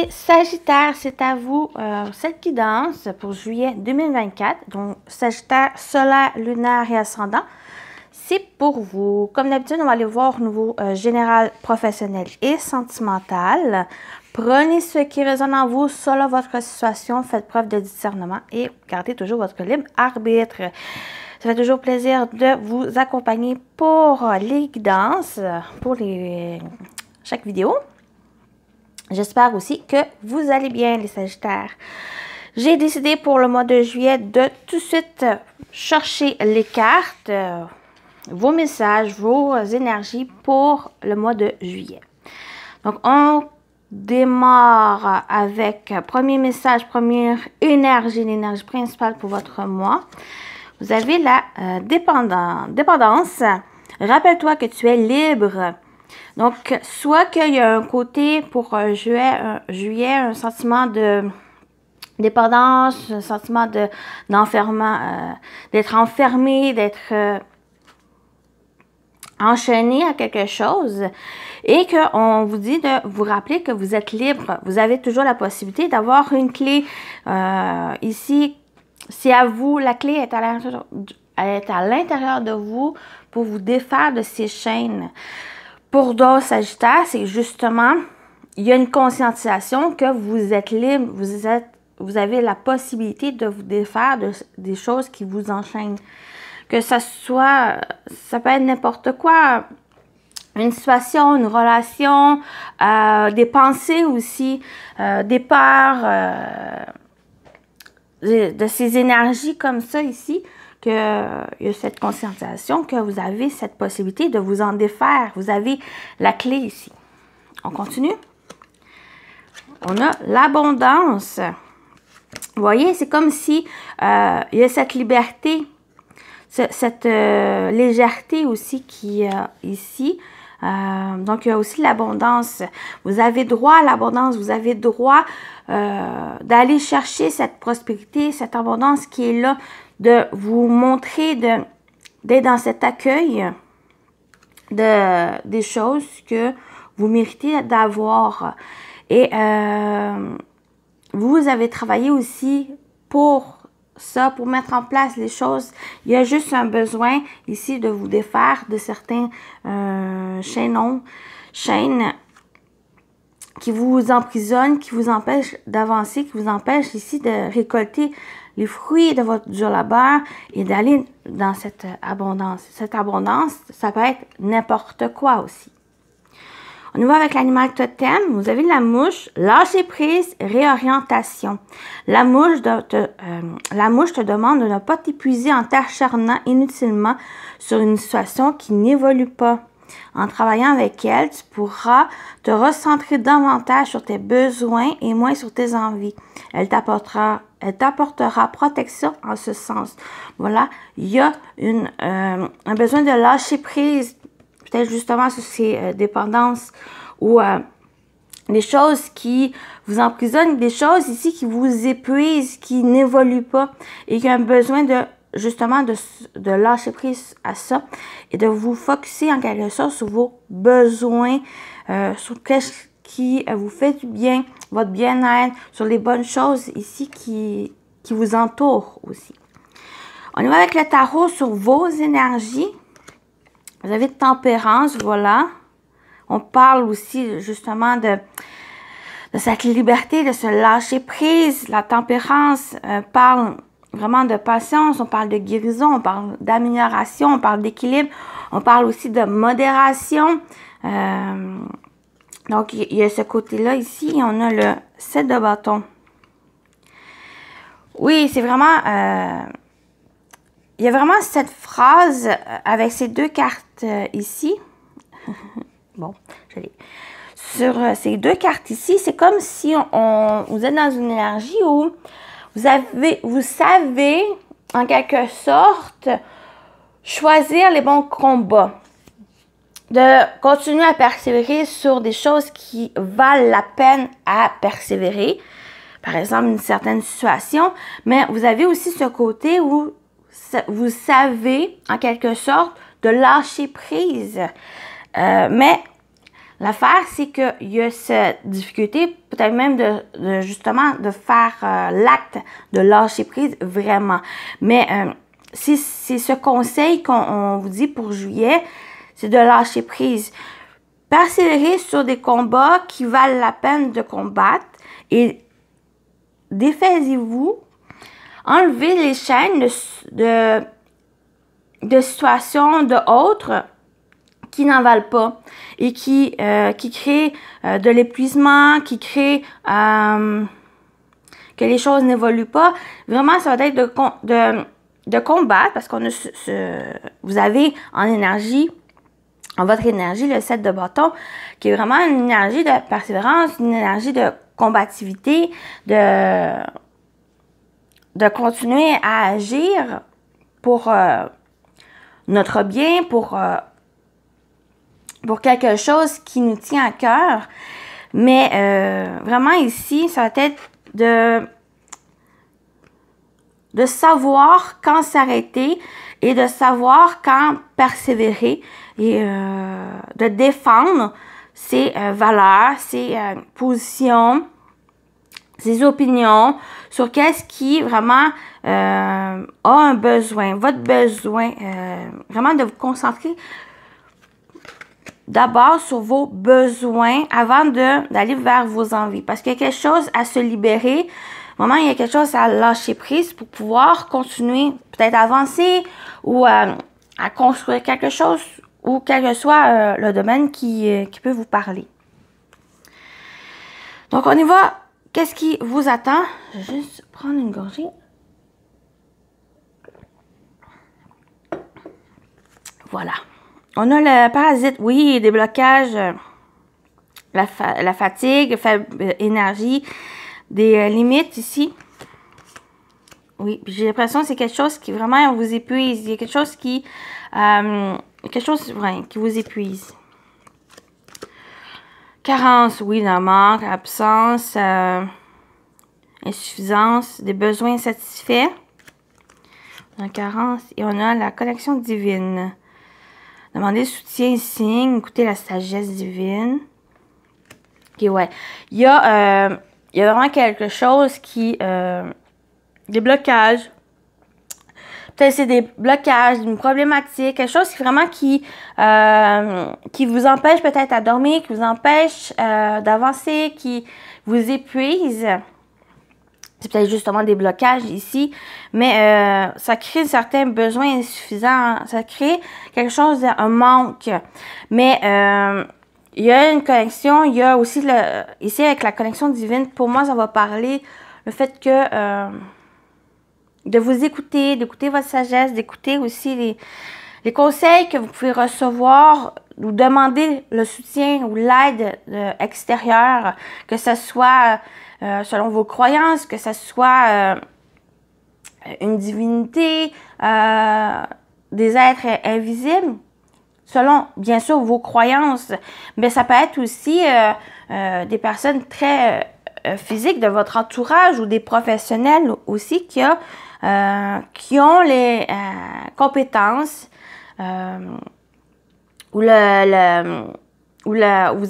Les Sagittaires, c'est à vous cette guidance pour juillet 2024. Donc, Sagittaire solaire, lunaire et ascendant, c'est pour vous. Comme d'habitude, on va aller voir au niveau général, professionnel et sentimental. Prenez ce qui résonne en vous selon votre situation. Faites preuve de discernement et gardez toujours votre libre arbitre. Ça fait toujours plaisir de vous accompagner pour les guidances, pour chaque vidéo. J'espère aussi que vous allez bien, les Sagittaires. J'ai décidé pour le mois de juillet de tout de suite chercher les cartes, vos messages, vos énergies pour le mois de juillet. Donc, on démarre avec premier message, première énergie, l'énergie principale pour votre mois. Vous avez la dépendance. Rappelle-toi que tu es libre. Donc, soit qu'il y a un côté pour juillet, un sentiment de dépendance, un sentiment d'enfermement, d'être enfermé, d'être enchaîné à quelque chose, et qu'on vous dit de vous rappeler que vous êtes libre. Vous avez toujours la possibilité d'avoir une clé ici. C'est à vous, la clé est à l'intérieur de vous pour vous défaire de ces chaînes. Pour d'autres Sagittaires, c'est justement, il y a une conscientisation que vous êtes libre, vous avez la possibilité de vous défaire des choses qui vous enchaînent. Que ça soit, ça peut être n'importe quoi, une situation, une relation, des pensées aussi, des peurs, de ces énergies comme ça ici. Qu'il y a cette conscientisation que vous avez cette possibilité de vous en défaire. Vous avez la clé ici. On continue. On a l'abondance. Vous voyez, c'est comme si il y a cette liberté, cette légèreté aussi qui est ici. Donc, il y a aussi l'abondance. Vous avez droit à l'abondance. Vous avez droit d'aller chercher cette prospérité, cette abondance qui est là, de vous montrer, d'être dans cet accueil des choses que vous méritez d'avoir. Et vous avez travaillé aussi pour ça, pour mettre en place les choses. Il y a juste un besoin ici de vous défaire de certains chaînes qui vous emprisonnent, qui vous empêchent d'avancer, qui vous empêchent ici de récolter les fruits de votre dur labeur et d'aller dans cette abondance. Cette abondance, ça peut être n'importe quoi aussi. On y va avec l'animal totem. Vous avez la mouche, lâcher prise, réorientation. La mouche te demande de ne pas t'épuiser en t'acharnant inutilement sur une situation qui n'évolue pas. En travaillant avec elle, tu pourras te recentrer davantage sur tes besoins et moins sur tes envies. Elle t'apportera protection en ce sens. Voilà, il y a un besoin de lâcher prise, peut-être justement sur ces dépendances ou des choses qui vous emprisonnent, des choses ici qui vous épuisent, qui n'évoluent pas et qui ont besoin de justement de lâcher prise à ça et de vous focusser en quelque sorte sur vos besoins, sur ce qui vous fait du bien, votre bien-être, sur les bonnes choses ici qui vous entourent aussi. On y va avec le tarot sur vos énergies. Vous avez de tempérance, voilà. On parle aussi justement de cette liberté, de se lâcher prise. La tempérance parle vraiment de patience, on parle de guérison, on parle d'amélioration, on parle d'équilibre, on parle aussi de modération. Donc, il y a ce côté-là ici, on a le 7 de bâton. Oui, c'est vraiment... il y a vraiment cette phrase avec ces deux cartes ici. Bon, je l'ai. Sur ces deux cartes ici, c'est comme si vous êtes dans une énergie où vous savez, en quelque sorte, choisir les bons combats. De continuer à persévérer sur des choses qui valent la peine à persévérer. Par exemple, une certaine situation. Mais vous avez aussi ce côté où vous savez, en quelque sorte, de lâcher prise. Mais L'affaire, c'est qu'il y a cette difficulté, peut-être même justement de faire l'acte de lâcher prise vraiment. Mais c'est ce conseil qu'on vous dit pour juillet, c'est de lâcher prise. Persévérer sur des combats qui valent la peine de combattre et défaisez-vous. Enlevez les chaînes de situations d'autres qui n'en valent pas et qui créent de l'épuisement, qui créent que les choses n'évoluent pas. Vraiment, ça va être de combattre parce qu'on a vous avez en énergie, en votre énergie, le 7 de bâton, qui est vraiment une énergie de persévérance, une énergie de combativité, de continuer à agir pour notre bien, pour quelque chose qui nous tient à cœur. Mais vraiment ici, ça va être de savoir quand s'arrêter et de savoir quand persévérer et de défendre ses valeurs, ses positions, ses opinions sur qu'est-ce qui vraiment a un besoin, votre besoin, vraiment de vous concentrer d'abord sur vos besoins avant d'aller vers vos envies. Parce qu'il y a quelque chose à se libérer. Vraiment, il y a quelque chose à lâcher prise pour pouvoir continuer, peut-être avancer ou à construire quelque chose ou quel que soit le domaine qui peut vous parler. Donc, on y va. Qu'est-ce qui vous attend? Je vais juste prendre une gorgée. Voilà. On a le parasite, oui, des blocages, la fatigue, faible énergie, des limites ici. Oui, j'ai l'impression que c'est quelque chose qui vraiment vous épuise. Il y a quelque chose qui vous épuise. Carence, oui, le manque, absence, insuffisance, des besoins insatisfaits. La carence et on a la connexion divine. Demandez soutien, signe, écoutez la sagesse divine. Ok, ouais. Il y a vraiment quelque chose qui... des blocages. Peut-être c'est des blocages, une problématique, quelque chose qui vraiment qui vous empêche peut-être à dormir, qui vous empêche d'avancer, qui vous épuise. C'est peut-être justement des blocages ici, mais ça crée certains besoins insuffisants, ça crée quelque chose, un manque. Mais il y a une connexion, il y a aussi, ici avec la connexion divine, pour moi ça va parler le fait que de vous écouter, d'écouter votre sagesse, d'écouter aussi les conseils que vous pouvez recevoir ou demander le soutien ou l'aide extérieure, que ce soit selon vos croyances, que ce soit une divinité, des êtres invisibles, selon bien sûr vos croyances, mais ça peut être aussi des personnes très physiques de votre entourage ou des professionnels aussi qui ont les compétences où vous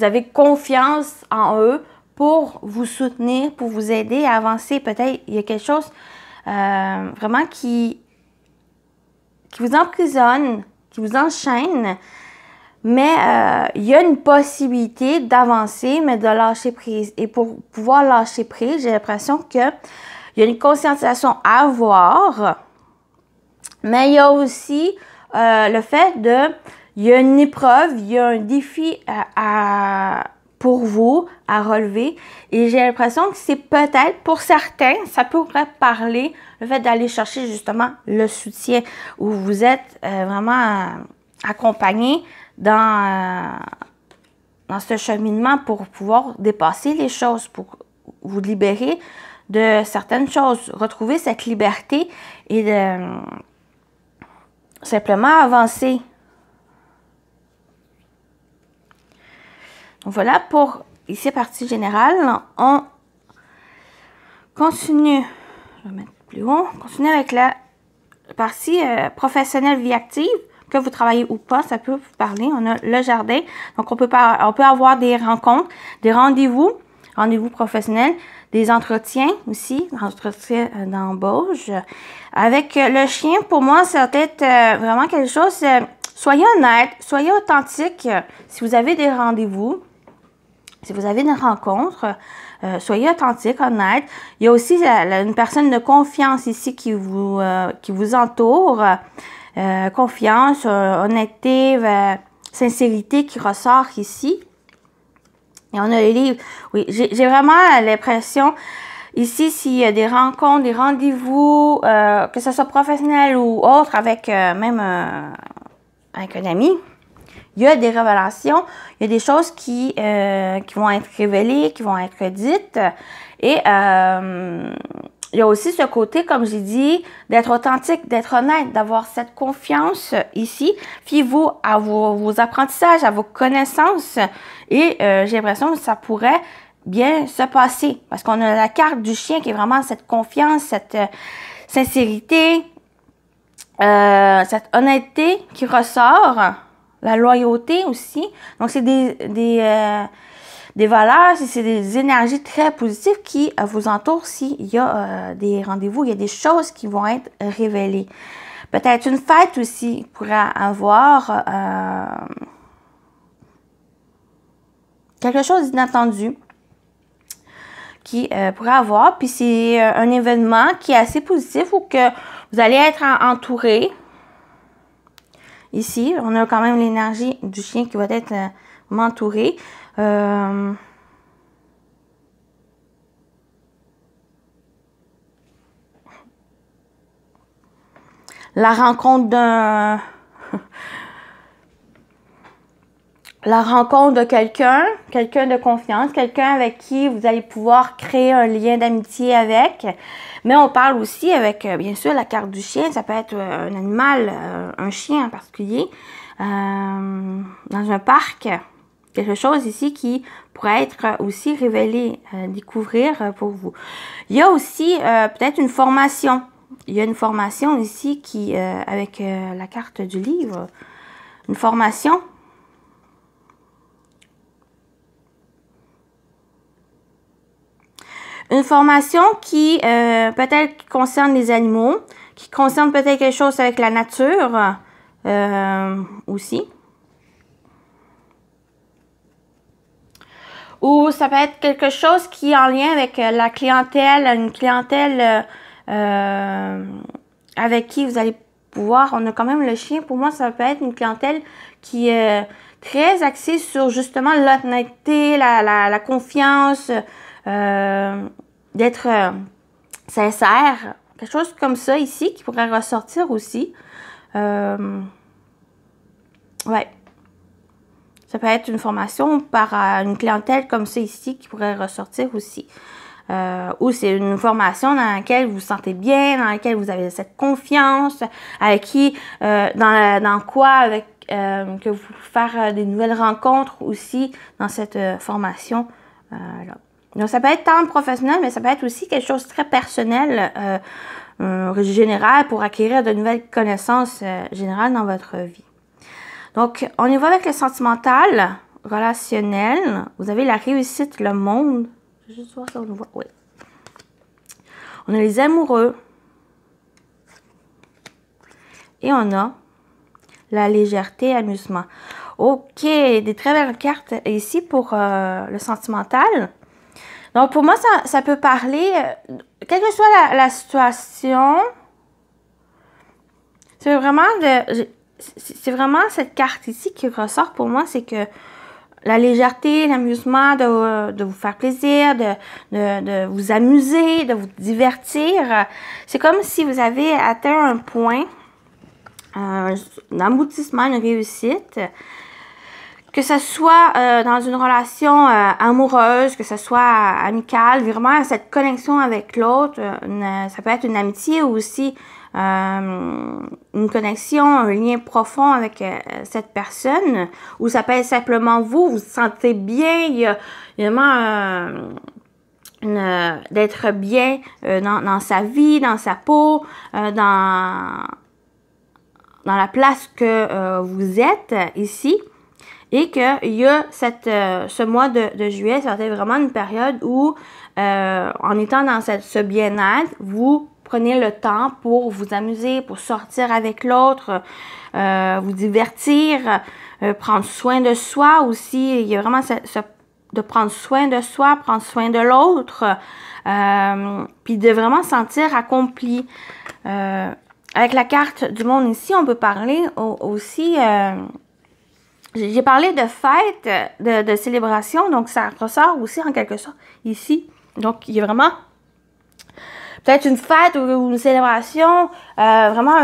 avez confiance en eux pour vous soutenir, pour vous aider à avancer. Peut-être il y a quelque chose vraiment qui vous emprisonne, qui vous enchaîne, mais il y a une possibilité d'avancer, mais de lâcher prise. Et pour pouvoir lâcher prise, j'ai l'impression qu'il y a une conscientisation à avoir, mais il y a aussi le fait il y a une épreuve, il y a un défi pour vous à relever. Et j'ai l'impression que c'est peut-être, pour certains, ça pourrait parler le fait d'aller chercher justement le soutien où vous êtes vraiment accompagné dans ce cheminement pour pouvoir dépasser les choses, pour vous libérer de certaines choses, retrouver cette liberté et de simplement avancer. Voilà pour ici partie générale. On continue. Je vais mettre plus haut. On continue avec la partie professionnelle vie active. que vous travaillez ou pas, ça peut vous parler. On a le jardin. Donc, on peut avoir des rencontres, des rendez-vous professionnels, des entretiens aussi, entretiens d'embauche. Avec le chien, pour moi, ça va être vraiment quelque chose. Soyez honnête, soyez authentique. Si vous avez des rendez-vous, si vous avez une rencontre, soyez authentique, honnête. Il y a aussi une personne de confiance ici qui vous entoure. Confiance, honnêteté, sincérité qui ressort ici. Et on a les livres. Oui, j'ai vraiment l'impression, ici, s'il y a des rencontres, des rendez-vous, que ce soit professionnel ou autre, avec même avec un ami, il y a des révélations, il y a des choses qui vont être révélées, qui vont être dites. Et il y a aussi ce côté, comme j'ai dit, d'être authentique, d'être honnête, d'avoir cette confiance ici. Fiez-vous à vos apprentissages, à vos connaissances. Et j'ai l'impression que ça pourrait bien se passer. Parce qu'on a la carte du chien qui est vraiment cette confiance, cette sincérité, cette honnêteté qui ressort. La loyauté aussi. Donc, c'est des valeurs, c'est des énergies très positives qui vous entourent s'il y a des rendez-vous, il y a des choses qui vont être révélées. Peut-être une fête aussi pourrait avoir quelque chose d'inattendu qui pourrait avoir. Puis c'est un événement qui est assez positif ou que vous allez être entouré. Ici, on a quand même l'énergie du chien qui va être entouré. La rencontre de quelqu'un de confiance, quelqu'un avec qui vous allez pouvoir créer un lien d'amitié avec. Mais on parle aussi avec, bien sûr, la carte du chien. Ça peut être un animal, un chien en particulier, dans un parc. Quelque chose ici qui pourrait être aussi révélé, découvrir pour vous. Il y a aussi peut-être une formation. Il y a une formation ici qui, avec la carte du livre, une formation. Une formation qui peut-être concerne les animaux, qui concerne peut-être quelque chose avec la nature aussi. Ou ça peut être quelque chose qui est en lien avec la clientèle, une clientèle avec qui vous allez pouvoir, on a quand même le chien, pour moi ça peut être une clientèle qui est très axée sur justement l'honnêteté, la confiance, d'être sincère, quelque chose comme ça ici qui pourrait ressortir aussi. Ouais. Ça peut être une formation par une clientèle comme ça ici qui pourrait ressortir aussi. Ou c'est une formation dans laquelle vous vous sentez bien, dans laquelle vous avez cette confiance, avec qui, dans quoi, avec que vous pouvez faire des nouvelles rencontres aussi dans cette formation là. Donc ça peut être tant professionnel, mais ça peut être aussi quelque chose de très personnel, général, pour acquérir de nouvelles connaissances générales dans votre vie. Donc, on y va avec le sentimental, relationnel. Vous avez la réussite, le monde. Je vais juste voir si on le voit. Oui. On a les amoureux. Et on a la légèreté, amusement. OK, des très belles cartes ici pour le sentimental. Donc, pour moi, ça peut parler, quelle que soit la situation, c'est vraiment cette carte ici qui ressort pour moi, c'est que la légèreté, l'amusement, de vous faire plaisir, de vous amuser, de vous divertir. C'est comme si vous avez atteint un point, un aboutissement, une réussite. Que ce soit dans une relation amoureuse, que ce soit amicale, vraiment cette connexion avec l'autre, ça peut être une amitié ou aussi une connexion, un lien profond avec cette personne, ou ça peut être simplement vous vous sentez bien, il y a vraiment d'être bien dans sa vie, dans sa peau, dans dans la place que vous êtes ici. Et qu'il y a ce mois de juillet, ça va être vraiment une période où, en étant dans ce bien-être, vous prenez le temps pour vous amuser, pour sortir avec l'autre, vous divertir, prendre soin de soi aussi. Il y a vraiment de prendre soin de soi, prendre soin de l'autre, puis de vraiment se sentir accompli. Avec la carte du monde ici, on peut parler aussi... j'ai parlé de fête, de célébration, donc ça ressort aussi en quelque sorte ici. Donc, il y a vraiment peut-être une fête ou une célébration, vraiment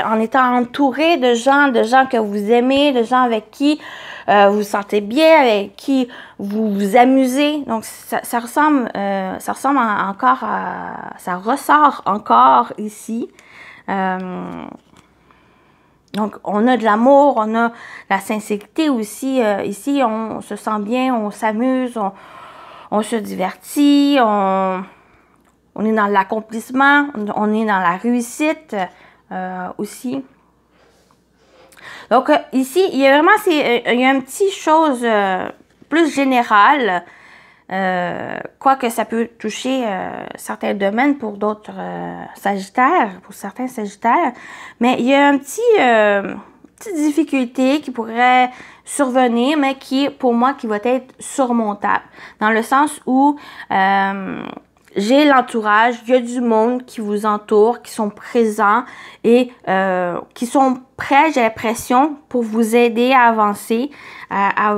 en étant entouré de gens que vous aimez, de gens avec qui vous vous sentez bien, avec qui vous vous amusez. Donc, ça ressemble encore ça ressort encore ici. Donc, on a de l'amour, on a la sincérité aussi. Ici, on se sent bien, on s'amuse, on se divertit, on est dans l'accomplissement, on est dans la réussite aussi. Donc, ici, il y a vraiment il y a une petite chose plus générale, quoique ça peut toucher certains domaines pour d'autres sagittaires, pour certains sagittaires, mais il y a un petite difficulté qui pourrait survenir, mais qui, pour moi, qui va être surmontable, dans le sens où j'ai l'entourage, il y a du monde qui vous entoure, qui sont présents et qui sont prêts, j'ai l'impression, pour vous aider à avancer, à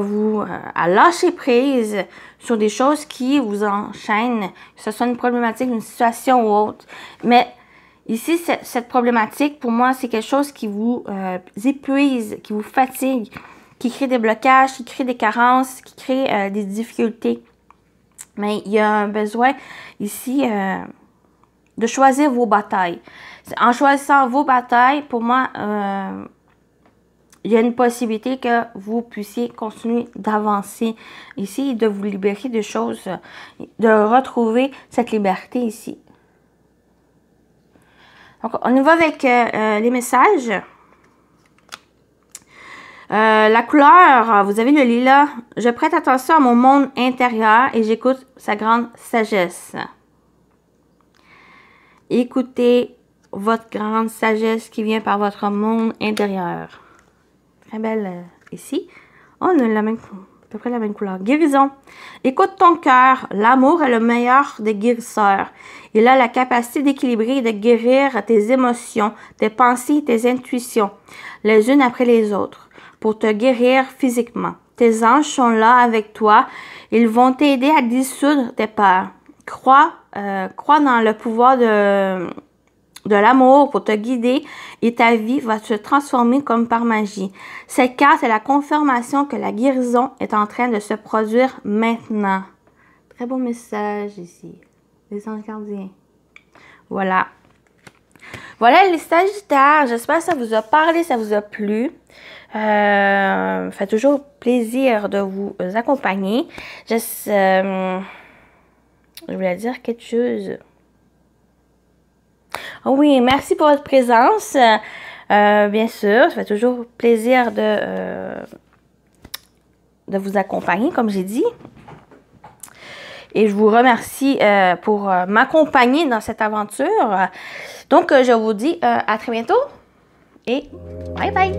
lâcher prise sur des choses qui vous enchaînent, que ce soit une problématique, une situation ou autre. Mais ici, cette problématique, pour moi, c'est quelque chose qui vous épuise, qui vous fatigue, qui crée des blocages, qui crée des carences, qui crée des difficultés. Mais il y a un besoin ici de choisir vos batailles. En choisissant vos batailles, pour moi, il y a une possibilité que vous puissiez continuer d'avancer ici et de vous libérer de choses, de retrouver cette liberté ici. Donc, on y va avec les messages. La couleur, vous avez le lilas. Je prête attention à mon monde intérieur et j'écoute sa grande sagesse. Écoutez votre grande sagesse qui vient par votre monde intérieur. Très belle ici. On a à peu près la même couleur. Guérison. Écoute ton cœur. L'amour est le meilleur des guérisseurs. Il a la capacité d'équilibrer et de guérir tes émotions, tes pensées, tes intuitions, les unes après les autres, pour te guérir physiquement. Tes anges sont là avec toi. Ils vont t'aider à dissoudre tes peurs. Crois dans le pouvoir de l'amour pour te guider et ta vie va se transformer comme par magie. Cette carte est la confirmation que la guérison est en train de se produire maintenant. Très beau message ici. Les anges gardiens. Voilà. Voilà les Sagittaires. J'espère que ça vous a parlé, ça vous a plu. Fait toujours plaisir de vous accompagner. Je voulais dire quelque chose. Oh oui, merci pour votre présence. Bien sûr, ça fait toujours plaisir de vous accompagner, comme j'ai dit. Et je vous remercie pour m'accompagner dans cette aventure. Donc, je vous dis à très bientôt et bye bye!